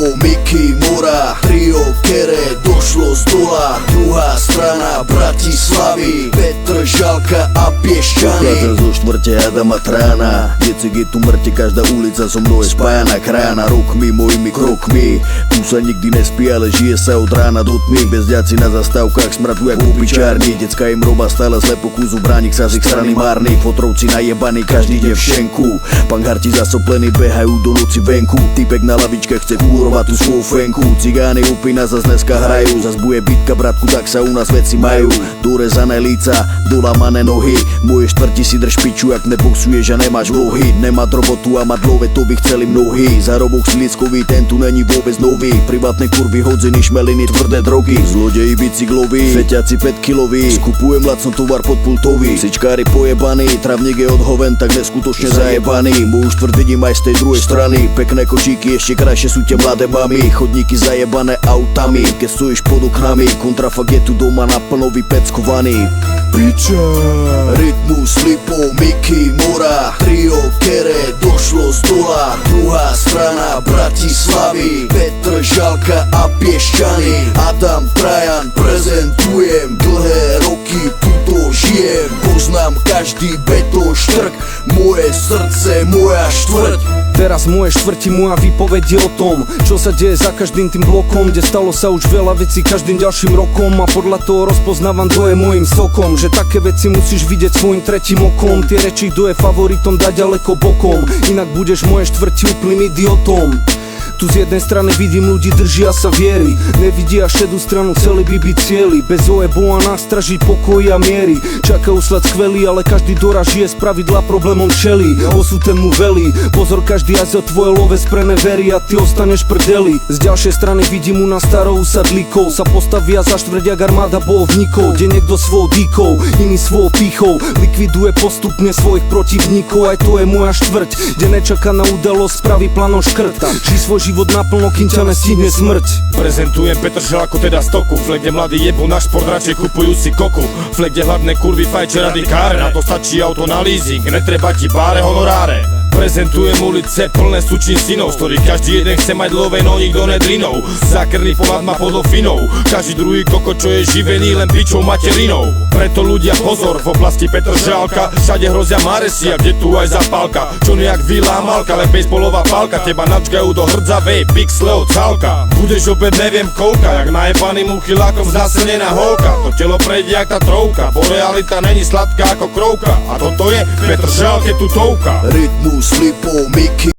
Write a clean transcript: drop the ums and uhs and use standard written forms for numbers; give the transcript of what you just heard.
Slipov, Miky, Mora, trio Kere došlo z dola. Druhá strana Bratislavy, Petr Žalka a Piešťany. Pochádzam zo štvrte Adama Trána, Decek je tu mŕte, každá ulica so mnou je spájana krána. Rokmi, mojimi krokmi, tu sa nikdy nespí, ale žije sa od rána do tmy. Bezďaci na zastávkach smradu jak opičárni, decka im roba stále slepo kúzu, bránik sa z ich strany márny. Fotrovci najebaní, každý ide v šenku, pangarti zasoplení behajú do noci venku. Typek na lavičke chce kúrovať tú svoju fenku, cigány upína zas dneska hrajú, zas bude bitka bratku, tak sa u nás veci majú. Dorezané líca, dolamané nohy, moje štvrti si drž piču, ak neboxuješ a nemáš vlohy. Nemá robotu a mať love, to by chceli mnohí. Zárobok slieckový, ten tu není vôbec nový, privátne kurvy, hodziny, šmeliny, tvrdé drogy, zlodeji bicykloví, feťaci 5 kiloví, skupujem lacno tovar pod pultový. Sičkári pojebaní, travník je odhoven, tak neskutočne zajebaný. Moju štvrť vidím aj z tej druhej strany, pekné kočíky, ešte krajšie sú tie mladé mami. Chodníky zajebané autami, keď stojíš pod oknami, kontrafakt je tu doma naplno vypeckovaný. Piča. Rytmus, Slipov, Miky, Mora, trio Kere došlo z dola. Druhá strana Bratislavy, Petr Žalka a Piešťany. Adam Trajan prezentujem, dlhé roky tuto žijem. Poznám každý betón štrk, moje srdce, moja štvrť. Teraz moje štvrti, moja výpoveď je o tom, čo sa deje za každým tým blokom, kde stalo sa už veľa vecí každým ďalším rokom. A podľa toho rozpoznávam, kto je môjim sokom, že také veci musíš vidieť svojim tretím okom. Tie reči, kto je favoritom, dá ďaleko bokom, inak budeš moje štvrti úplným idiotom. Tu z jednej strany vidím ľudí, držia sa viery, nevidia šedú stranu, celý by byť cieli. Bez ojebu a nástraží pokoji a miery, čakajú sled skvelý, ale každý doraz žije z pravidla problémom čelí. Osud ten mu velí, pozor, každý aj za tvoje love sprené verí a ty ostaneš prdeli. Z ďalšej strany vidím u nás starou usadlíkov, sa postavia za štvrť jak armáda bojovníkov, kde niekto svojou dýkou, iný svojou pýchou likviduje postupne svojich protivníkov. Aj to je moja štvrť, kde nečakaná udalosť spraví planom škrta. Žij svoj život naplno, kým ťa nestihne smrť. Prezentujem Petr Žalko, teda stoku, flek, kde mladí jebú na šport, radšej kupujú si koku. Flek, kde hlavné kurvy fajče radikáre, na to stačí auto na leasing, netreba ti báre honoráre. Prezentujem ulice plné sučín synov, z ktorých každý jeden chce mať love, no nikto nedrinou. Zákerný pohľad má podofinou, každý druhý koko, čo je živený len pičou materinou. Preto ľudia pozor, v oblasti Petr Žalka všade hrozia maresy, a kde tu aj zapálka, čo nejak vylámalka, len bejsbolová pálka, teba načkajú do hrdzavej pixle od cálka. Budeš opäť neviem koľka, jak najebaným uchylákom znásilnená holka. To telo prejde jak tá trovka, bo realita není sladká ako krovka, a toto je Petr Žalke tutovka. Rytmus, Slipov, Miky.